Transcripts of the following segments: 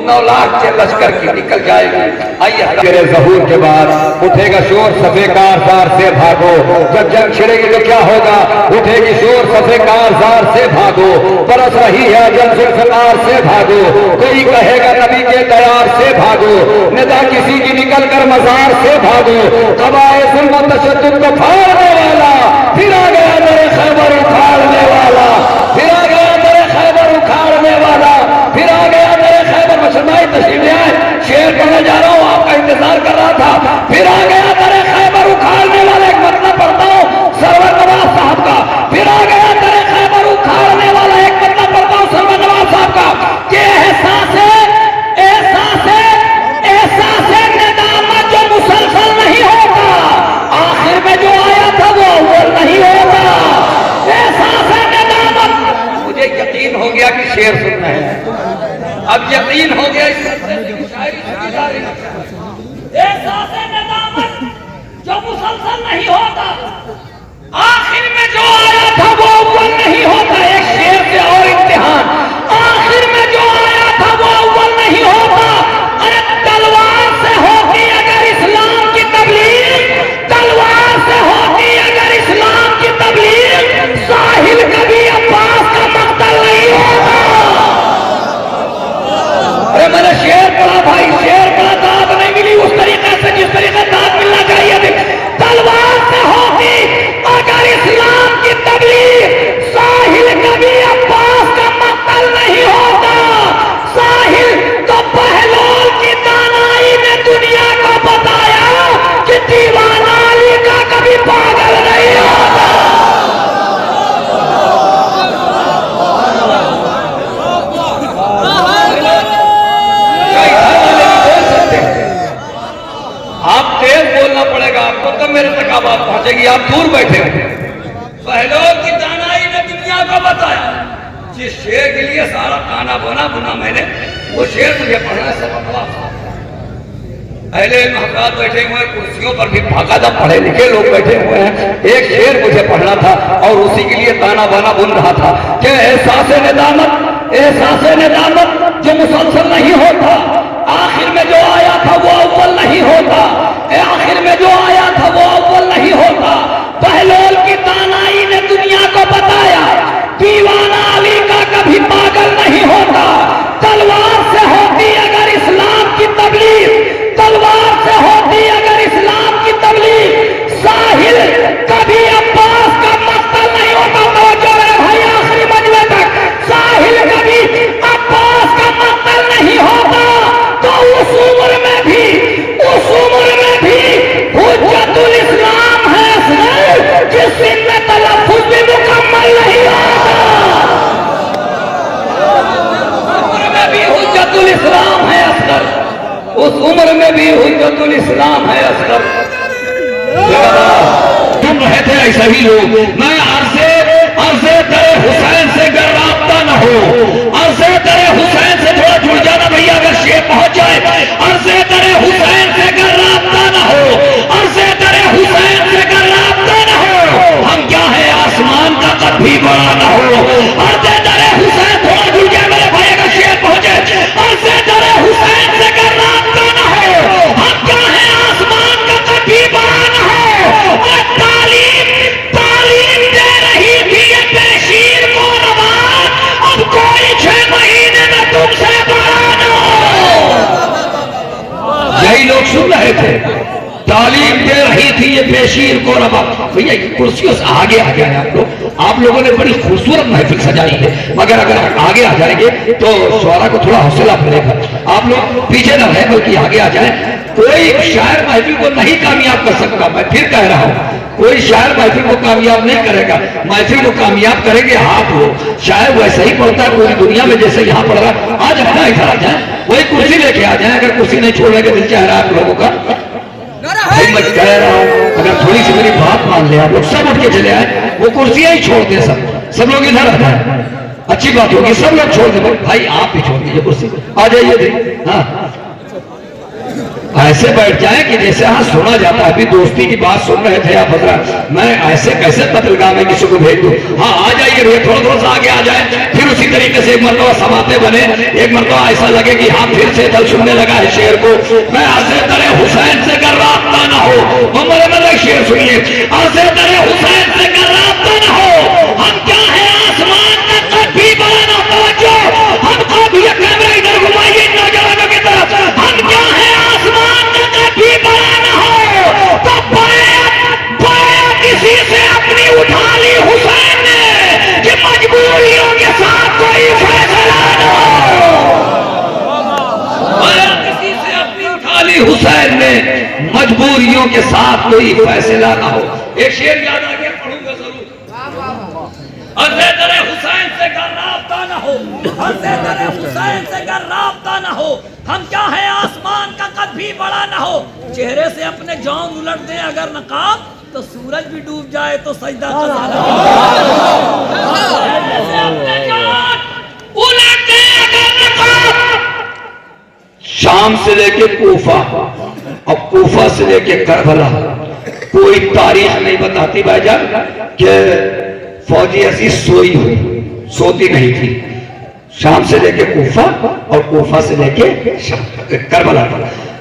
9 लाख के लश्कर की निकल जाएगी। आइए तेरे ज़हूर के बाद उठेगा शोर सफे कारज़ार से भागो, जब जंग छिड़ेगी तो क्या होगा, उठेगी शोर सफे कारज़ार से भागो, बरस रही है जब जुल्फ़कार से भागो, कोई कहेगा नबी के दयार से भागो, निदा किसी की निकल कर मज़ार से भागो, कबाए ज़ुल्म तशद्दुद को फाड़ने वाला फिर आ गया मेरे खैबर उखाड़ने वाला, फिर आ गया मेरे खैबर उखाड़ने वाला, फिर आ गया मेरे खैबर। मशरमाई तशरीफ ले आए, शेर पढ़ने जा रहा हूँ, आपका इंतजार कर रहा था। फिर आ गया तेरे खैबर उखाड़ने वाला, एक मतलब पढ़ता हूँ सरवर नवाज साहब का। फिर आ गया तेरे खैबर उखाड़ने वाला, एक मतलब पढ़ता हूँ सरवर नवाज साहब का। ये एहसास नेदामत जो मुसलसल नहीं होता, आखिर में जो आया था वो अव्वल नहीं होता। एहसास नेदामत, मुझे यकीन हो गया कि शेर सुनना है, अब यकीन हो गया। एहसास नेदामत जो मुसलसल नहीं होता, आखिर में जो आया था वो अव्वल नहीं होता। एक शेर से और इम्तिहान, आखिर में जो आया था वो अव्वल नहीं होता। अरे तलवार से होती अगर इस्लाम की तबलीग, तलवार से होती अगर इस्लाम की तबलीग, साहिल कभी अब्बास का मक्तल नहीं होता। अरे मैंने शेर पढ़ा भाई, शेर पढ़ा, दाद नहीं मिली उस तरीके से जिस तरीके दाद मिलना चाहिए थी। तलवार से होती अगर इस्लाम की तबलीग, साहिल कभी अब्बास का मक्तल नहीं होता। साहिल तो बहलोल की दानाई ने दुनिया को बताया कि दीवाना अली का कभी पागल नहीं होता। आप तेज बोलना पड़ेगा आपको, तो मेरे तक आवाज पहुंचेगी। आप दूर बैठे हो। बहलोल की दानाई ने दुनिया को बताया, जिस शेर के लिए सारा खाना बना बुना मैंने, वो शेर मुझे पढ़ना सबक। पहले हजरात बैठे हुए हैं, कुर्सियों पर भी बाकायदा पढ़े लिखे लोग बैठे हुए हैं। एक शेर मुझे पढ़ना था और उसी के लिए ताना बाना बुन रहा था कि एहसास नेदामत जो मुसलसल नहीं होता, आखिर में जो आया था वो अव्वल नहीं होता। आखिर में जो आया था वो अव्वल नहीं होता। बहलोल की दानाई ने दुनिया को बताया, दीवाना अली का कभी पागल नहीं होता। तलवार से होती अगर इस्लाम की तबलीग, तलवार से होती अगर इस्लाम की तबलीग, साहिल कभी अब्बास का मक्तल नहीं होता। तो मेरे भाई आखिरी मजमे तक, साहिल कभी अब्बास का मक्तल नहीं होता। तो उस उम्र में भी हुज्जतुल इस्लाम है असगर, जिसमें तलफ्फुज़ भी मुकम्मल नहीं होता। उम्र में भी हुज्जतुल इस्लाम है असगर, उस उम्र में भी हुज्जतुल इस्लाम है असगर। तुम रहे थे ऐसे ही लोग। मैं अर्ज़े दरे हुसैन से गर राब्ता न हो, अर्ज़े दरे हुसैन से थोड़ा जुड़ जाना भैया, अगर शेर पहुंच जाए। अर्ज़े दरे हुसैन से गर राब्ता न हो, अर्ज़े दरे हुसैन से गर राब्ता न हो, हम क्या है आसमान का कद भी बड़ा न हो। अर्ज़े दरे हुसैन, थोड़ा जुड़ जाए मेरे भाई, अगर शेर पहुंचे। अर्ज़े दरे हुसैन से गर राब्ता न हो, हम क्या है आसमान का कद भी बड़ा न हो। और तालीम दे रही थी ये बेशीर को नवाज, अब कोई 6 महीने में तुमसे बड़ा न हो। यही लोग सुन रहे थे, तालीम दे रही थी ये बेशीर को नवाज। भैया कुर्सियों से आगे आ जाए आप लोगों ने बड़ी खूबसूरत महफिल सजाई है, मगर अगर आगे आ जाएंगे तो शुरा को थोड़ा हौसला मिलेगा। आप लोग पीछे न रहे बल्कि आगे आ जाए। कोई शायर महफिल को नहीं कामयाब कर सकता, मैं फिर कह रहा हूँ, कोई शायर महफिल को कामयाब नहीं करेगा। महफिल को कामयाब करेंगे आप लोग। शायर वैसे ही पढ़ता है पूरी दुनिया में जैसे यहाँ पढ़ रहा। आज अपना इधर आ जाए, वही कुर्सी लेके आ जाए। अगर कुर्सी नहीं छोड़ने का दिल चाह रहा है आप लोगों का, भाई मैं कह रहा हूँ, अगर थोड़ी सी मेरी बात मान ले, आप लोग सब उठ के चले आए, वो कुर्सियां ही छोड़ दे। सब लोग इधर आ जाए, अच्छी बात होगी। सब लोग छोड़ दे भाई, आप भी छोड़ दीजिए कुर्सी, आ जाइए। हाँ ऐसे बैठ जाए कि जैसे हाँ सुना जाता है, अभी दोस्ती की बात सुन रहे थे आप हजरत, मैं ऐसे कैसे पत्रकार में किसी को भेज दूं? हाँ आ जाइए भैया, थोड़ा थोड़ा सा आगे आ जाए। फिर उसी तरीके से एक मरतबा समाते बने, एक मरतबा ऐसा लगे कि हाँ फिर से दल सुनने लगा है शेर को, मैं आसे तरे हुसैन से कर राब्ता ना हो। मोहम्मद मतलब शेर सुनिए, आसे तरे हुसैन से कर राब्ता ना हो, हम क्या है आसमान का कभी बड़ा ना पहुंचो, हमको भी कैमरा इधर घुमाइए नौजवानों की तरफ, हम क्या है आसमान का कभी बड़ा ना हो, तो बैया किसी से अपनी उठा ली हुसैन ने कि मजबूरियों के साथ कोई फैसला ना हो। बैया किसी से अपनी उठा ली हुसैन ने, मजबूरियों के साथ कोई फैसला ना हो। एक शेर याद आ गया, पढ़ूंगा जरूर। अज़े दरे हुसैन से कर राब्ता न हो, अज़े दरे हुसैन से कर राब्ता न हो, हम क्या है आसमान का कद भी बड़ा न हो। चेहरे से अपने जौन उलट दें अगर नकाब, तो सूरज भी डूब जाए तो सजदा कज़ा न हो। चेहरे से अपने जौन उलट दें अगर नकाब, शाम से लेके कूफा और कूफा से लेके करबला, कोई तारीख नहीं बताती भाईजान कि फौजी अजीज सोई हुई, सोती नहीं थी। शाम से लेके कूफा और कूफा से लेके करबला,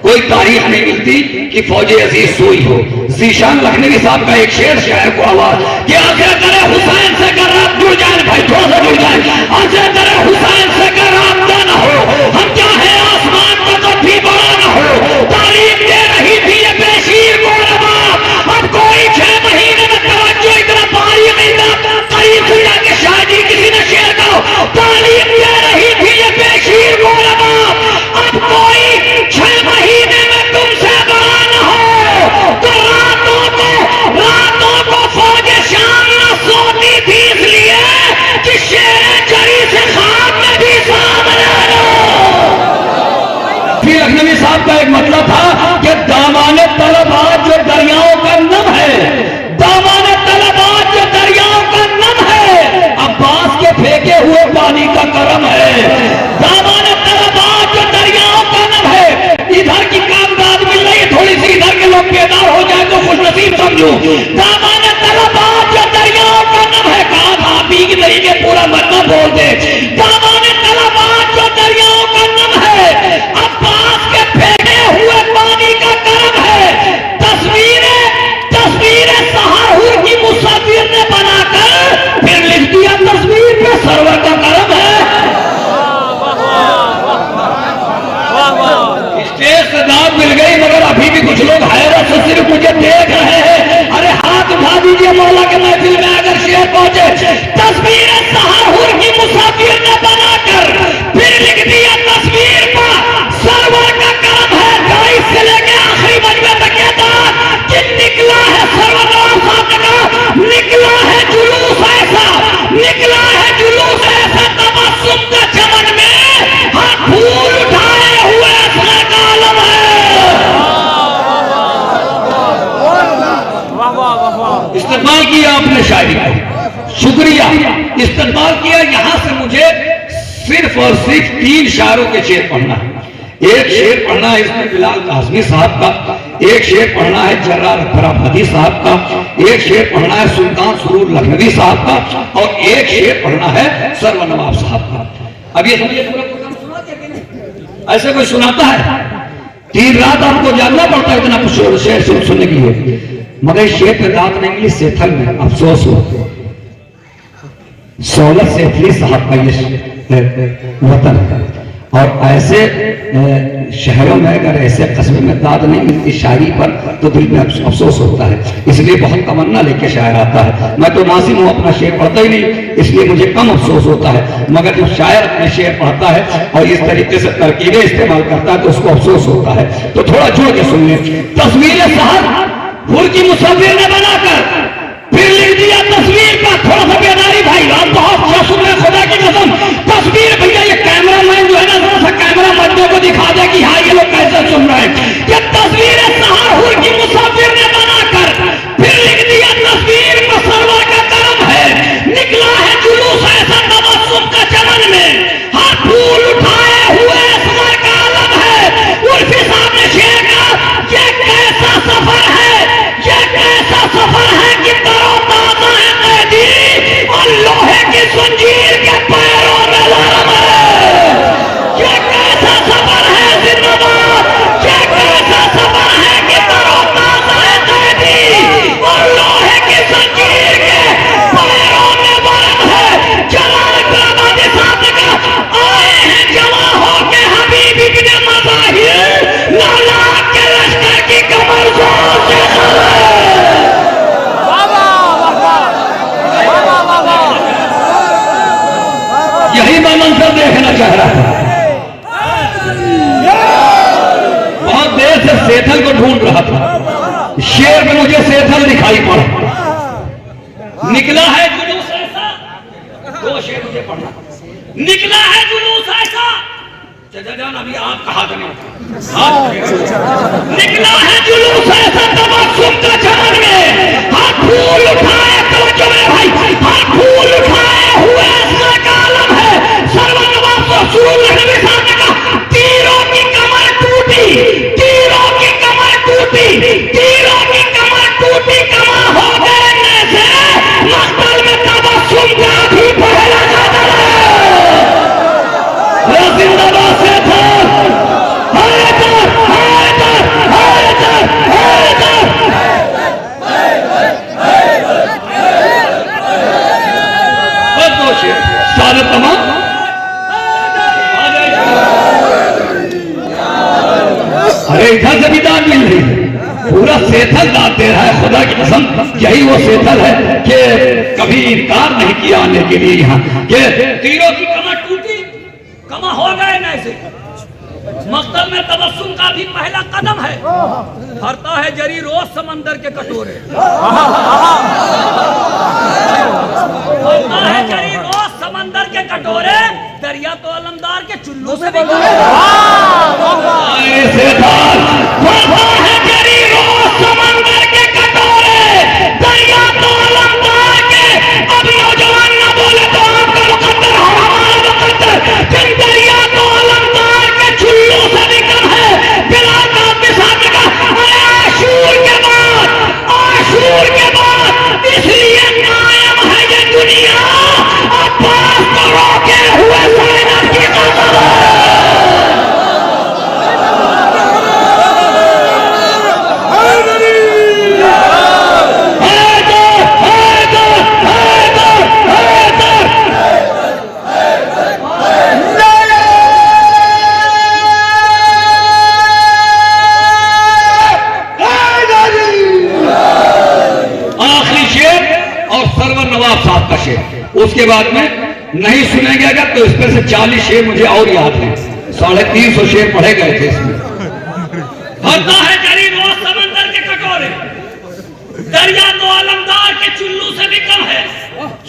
कोई तारीख नहीं मिलती कि फौजी अजीज सोई हो। ज़ीशान लखनवी साहब का एक शेर शायर को आवाज कि आखिर करे हुसैन से कर रात जुड़ जाए, भाई थोड़ा सा जुड़ जाए, आखिर करे हुसैन से कर राब्ता ना हो, हम क्या है आसमान का कभी बड़ा ना हो। तारीफ दे रही थी ये बेशीर को नवाब, अब कोई 6 महीने में तवज्जो इतना भारी नहीं था, करीब से जाके शायद किसी ने शेर करो, तारीफ दे रही थी ये बेशीर को नवाब, अब कोई 6 महीने में तुमसे बड़ा न हो। तो रातों को फौज शाम न सोती थी, इसलिए कि शेर जरी से खाब में भी सामने फिर लखनवी साहब का एक मतलब था कि दामाने तलबाज जो दरियाओं का नम है, दामाने तलबाज जो दरियाओं का नम है, अब्बास के फेंके हुए पानी का करम है। दामाने तलबाज जो दरियाओं का नम है, इधर की कामकाज मिल रही है, थोड़ी सी इधर के लोग बेदार हो जाए तो खुशनसीब समझो। दामाने तलबाज जो दरियाओं का नम है, कहा था पी की तरीके पूरा मतलब बोल दे। दामाने तलबाज जो दरियाओं का नम है, अब्बास के फेंके हुए पानी का करम है। तस्वीरें सहाहुर की मुसाफिर ने बनाकर फिर लिख दिया तस्वीर पे सरवर का करम है। स्टेज से दाद मिल गई, मगर अभी भी कुछ लोग हैरत से सिर्फ मुझे देख रहे हैं। अरे हाथ उठा दीजिए मौला के महफिल में अगर शेर पहुंचे। तस्वीरें सहाहुर की मुसाफिर ने बनाकर फिर लिख दिया तस्वीर पर सरवर का करम है। गाइस से लेके आखिरी मजमे तक कहता कि निकला है सरवर साहब ने कहा, निकला है जुलूस ऐसा, निकला है जुलूस ऐसा तबस्सुम का चमन में, हाँ फूल उठाए हुए असर का आलम है। इस्तेमाल किया आपने शायरी को, शुक्रिया इस्तेमाल किया। यहां से मुझे सिर्फ और सिर्फ 3 शायरों के शेर पढ़ना है। एक शेर पढ़ना है इसमें बिलाल कासमी साहब का, एक शेर पढ़ना है जर्रार अकबर आबादी साहब का, एक शेर पढ़ना है सुल्तान सुरूर लखनवी साहब का, और एक शेर पढ़ना है सर्वर नवाब साहब का। अब ये समझिए पूरा प्रोग्राम सुना दिया कि नहीं? ऐसे कोई सुनाता है? 3 रात आपको जानना पड़ता है इतना शेर सुनने के लिए, मगर शेर पे रात नहीं मिली सेथल में, अफसोस हो। 16 सेठली साहब का ये वतन है, और ऐसे शहरों में अगर ऐसे कस्बे में दाद नहीं मिलती शायरी पर तो दिल में अफसोस होता है। इसलिए बहुत तमन्ना लेके शायर आता है। मैं तो नासिम हूँ, अपना शेर पढ़ता ही नहीं, इसलिए मुझे कम अफसोस होता है, मगर जब शायर अपने शेर पढ़ता है और इस तरीके से तरकीबें इस्तेमाल करता है तो उसको अफसोस होता है। तो थोड़ा जोड़ के सुन लें। तस्वीरें सहाहुर की मुसाफिर ने बनाकर फिर लिख दिया तस्वीर का, थोड़ा सा बेदारी भाई, आप बहुत अच्छा सुन रहे, खुदा की कसम। तस्वीर भैया ये कैमरा मैन जो है ना, थोड़ा सा कैमरा मर्दों को दिखा दे कि हाँ ये लोग कैसे सुन रहे हैं। ये तस्वीरें सहाहुर की मुसाफिर ने बनाकर फिर लिख दिया तस्वीर पर सरवर का करम है। निकला है जुलूस ऐसा तबस्सुम का चमन में, हाँ फूल उठाए हुए असगर का आलम है। उर्फी साहब ने शेर का शेर में मुझे सेठल दिखाई पड़ा, निकला है जुलूस ऐसा, दो शेर मुझे पढ़ना, निकला है जुलूस ऐसा, जान अभी आप कहा था नहीं, निकला है जुलूस ऐसा तबस्सुम का चमन में, हाथ फूल उठाए तवज्जो में भाई, हाथ फूल उठाए हुए इसका कालम है, सर्वनवाब रसूल नबी साहब ने कहा तीरों की कमर टूटी, तीरों की कमर टूटी, तीरों की कमर टूटी, कमा हो गए से मस्तल में तबस्सुम का भी पहला कदम है, जिंदाबाद से था सारे तमाम अरे इधर से भी दान मिल रही है, पूरा सेठल दान दे रहा है, खुदा की कसम यही वो सेठल है कि कभी इनकार नहीं किया आने के लिए यहाँ कि तीरों की कमर टूटी, कमा हो गए न ऐसे, मकतल में तबस्सुम का भी पहला कदम है, भरता है जरी रोज समंदर के कटोरे, भरता है जरी रोज समंदर के कटोरे, दरिया तो अलमदार के चुल्लू से भरता है जरी रोज समंदर के कटोरे, दरिया तो अलमदार के, अब नौजवान न बोले तो आपका मुकद्दर हमारा मुकद्दर, फिर दरिया तो अलमदार के चुल्लू से भी कम है, बिलाल का मिसाल का आशूर के बाद, आशूर के बाद इसलिए कायम है ये दुनिया, अब्बास को रोके हुए ज़ैनब की कसम उसके बाद में नहीं सुनेंगे अगर तो इस पर से 40 शेर मुझे और याद है, 350 शेर पढ़े गए थे इसमें। भरता है जरी रोज समंदर के कटोरे, दरिया तो आलमदार के चुल्लू से भी कम है,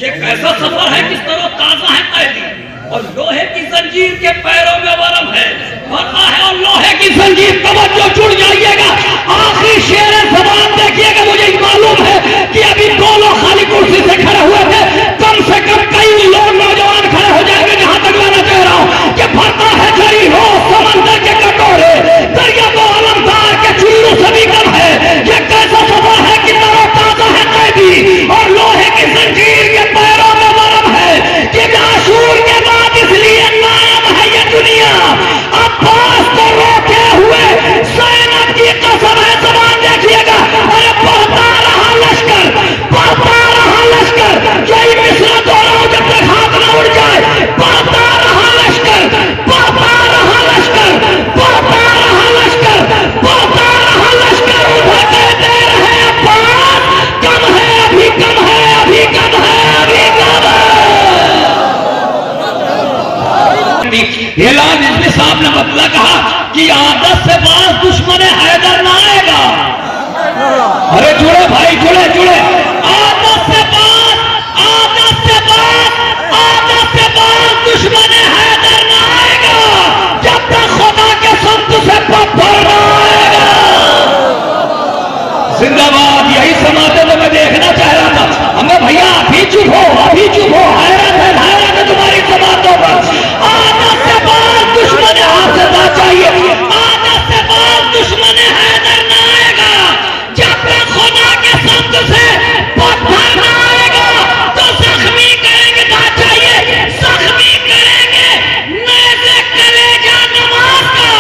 ये कैसा सफर है किस तरह ताजा है कैदी, और लोहे की जंजीर के पैरों में वरम है, भरता है और लोहे की जंजीर तवज्जो जुड़ जाइएगा, आखिरी शेर ज़बान देखिएगा, मुझे मालूम है कि अभी दो लोग खाली कुर्सी से खड़े हुए थे, कम से कम कई लोग नौजवान खड़े हो जाएंगे, जहां तक मैं कह रहा हूं कि भरता है जरी रोज समंदर के कटोरे, दरिया तो आलमदार के चुल्लू से भी कम है, ये कैसा सफर है कि तरो ताजा है कैदी, और लोहे की जंजीर के पैरों में वरम है, कि आशूर के बाद इसलिए कायम है ये दुनिया, अब्बास को रोके हुए ज़ैनब की कसम है, ज़बान देखिएगा, अरे बढ़ता रहा लश्कर, बढ़ता रहा लश्कर, यही मिसरा दोहराऊं जब तक हाथ न उड़ जाए, बढ़ता रहा लश्कर, बढ़ता रहा लश्कर, बढ़ता रहा लश्कर, बढ़ता रहा लश्कर, उधर कहते रहे अब्बास कम है, अभी कम है, अभी कम है, अभी कम है। ऐलान इसमें साहब ने मतलब कहा कि आदत से बाज दुश्मन हैदर ना आएगा, अरे जुड़े भाई जुड़े जुड़े, आदत से बाज, आदत से बाज, आदत से बाज दुश्मन हैदर ना आएगा, जब तक खुदा के संत से पत्थर ना आएगा। जिंदाबाद, यही समाते तो मैं देखना चाह रहा था, हमें भैया अभी चुप हो, अभी चुप हो, हैरत है तुम्हारी समातों पर, आदत से बाज दुश्मन हासिल चाहिए, आदत से बाज दुश्मन हैदर ना आएगा, जब तक खुदा के संत से पत्थर ना आएगा, तो जख्मी करेंगे ना चाहिए, जख्मी करेंगे नैज़े कलेजा नमाज का,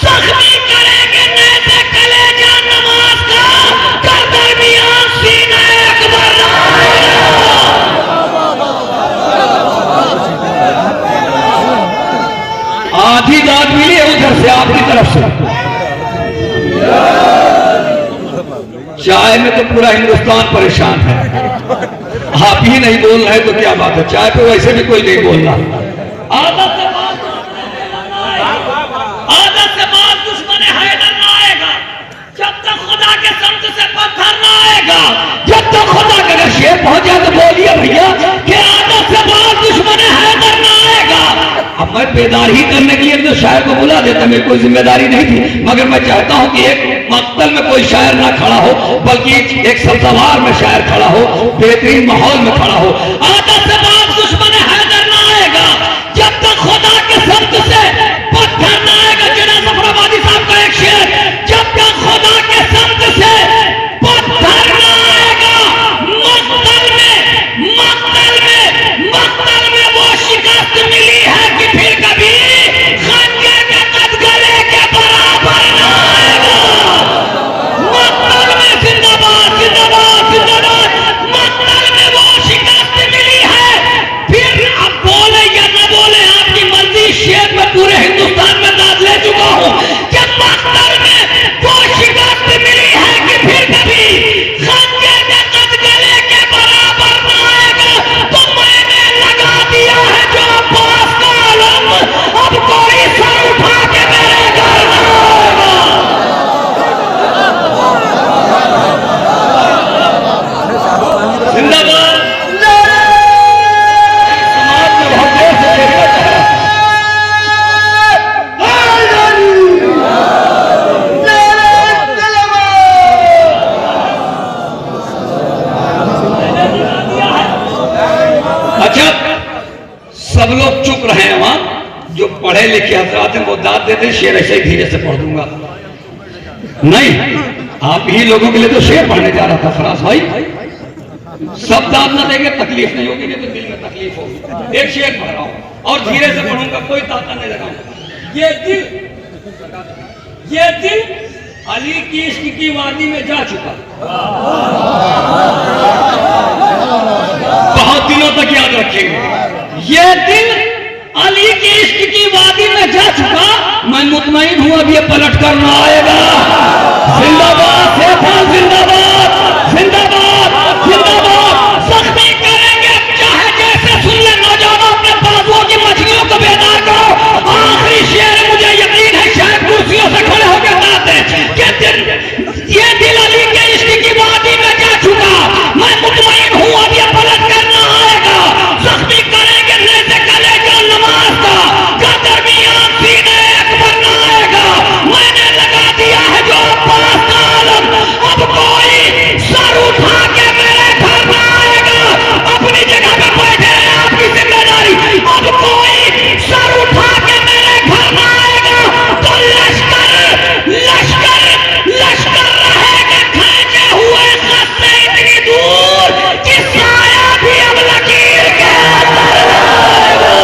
जख्मी करेंगे नैज़े कलेजा नमाज का, कर दरमियान सीने अकबर ना आधी दाद मिली है उधर से आपकी तरफ से, चाय में तो पूरा हिंदुस्तान परेशान है, आप ही नहीं बोल रहे तो क्या बात है, चाय पे वैसे भी कोई नहीं बोल रहा। आदत से बात दुश्मन हैदर ना आएगा, जब तक खुदा के संत से मैं बेदार ही करने के लिए तो शायर को बुला देता, मेरी कोई जिम्मेदारी नहीं थी, मगर मैं चाहता हूं कि एक मक्तल में कोई शायर ना खड़ा हो, बल्कि एक सब्ज़वार में शायर खड़ा हो, बेहतरीन माहौल में खड़ा हो। आधा से बात दुश्मन हैदर ना आएगा जब तक खुदा के शब्द से पत्थर ना आएगा। जिना जफराबादी साहब का एक शेर, जब तक खुदा के शब्द से पत्थर ना आएगा, मक्तल में वो शिकस्त मिली है कि फिर कभी खंजर के कद गले के बराबर ना आएगा। मक्तल में जिंदाबाद जिंदाबाद जिंदाबाद, मक्तल में वो शिकस्त मिली है, फिर अब बोले या न बोले आपकी मर्जी। शेर में पूरे हिंदुस्तान में दाद ले चुका हूं कि मक्तल में वो शिकस्त मिली है कि फिर कभी खंजर के कद गले के बराबर ना आएगा। तो मैंने लगा दिया है जो पास का आलम, अब कोई सर उठा के मेरे घर ना आएगा। जिंदाबाद। समाज में बहुत देर से देखना चाह रहा था। अच्छा, सब लोग चुप रहे हैं वहां, जो पढ़े लिखे हजरात हैं वो दाद देते, शेर ऐसे ही धीरे से पढ़ दूंगा। नहीं, आप ही लोगों के लिए तो शेर पढ़ने जा रहा था फराज भाई। सब दाद ना देंगे तकलीफ नहीं होगी, नहीं तो दिल में तकलीफ होगी। एक शेर पढ़ रहा हूं और धीरे से पढ़ूंगा, कोई ताका नहीं लगाऊंगा। ये दिल अली की इश्क की वादी में जा चुका, बहुत दिनों तक याद रखेंगे। ये दिल अली की इश्क की वादी में जा चुका, मैं मुतमईन हूं अब ये पलट कर ना आएगा। जिंदाबाद सेठा, जिंदाबाद जिंदाबाद जिंदाबाद। सख्ती करेंगे चाहे जैसे, सुन ले नौजवानों, अपने बाजुओं की मछलियों को बेदार करो। आखिरी शेर मुझे यकीन है शायद कुर्सियों से खड़े होकर गाते कि ये दिल अली के इश्क की वादी में जा चुका, मैं मुतमईन हूं अब ये पलट कर ना आएगा। सख्ती करेंगे जैसे कले जो नमाज का दरमियान सीने अकबर ना आएगा। मैंने लगा दिया है जो पास का आलम, अब कोई सर उठा के मेरे घर ना आएगा। अपनी जगह पे बैठे हैं, आपकी जिम्मेदारी, अब कोई सर उठा के मेरे घर ना आएगा। तो लश्कर लश्कर लश्कर रहेगा खींचे हुए खस्ते इतनी दूर कि साया भी अब लकीर के अंदर आएगा।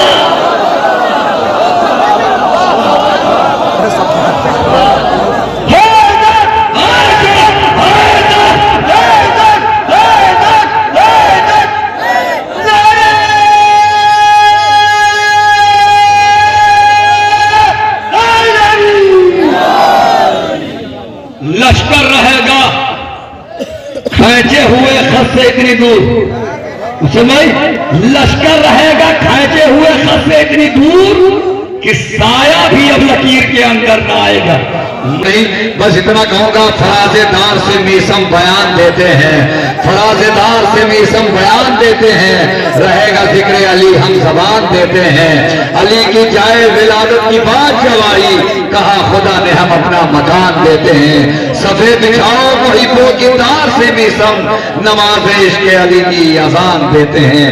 लश्कर रहेगा खींचे हुए खत से इतनी दूर, समझ, लश्कर रहेगा खींचे हुए खत से इतनी दूर कि साया भी अब लकीर के अंदर ना आएगा। नहीं, बस इतना कहूंगा, फराजेदार से मीसम बयान देते हैं, फराजेदार से मीसम बयान देते हैं, रहेगा जिक्र अली हम जबान देते हैं। अली की जाए विलादत की बात जब आई, कहा खुदा ने हम अपना मकान देते हैं। सफेद बिछाओ वही पो की तार से मीसम, नमाज इश्क अली की अजान देते हैं।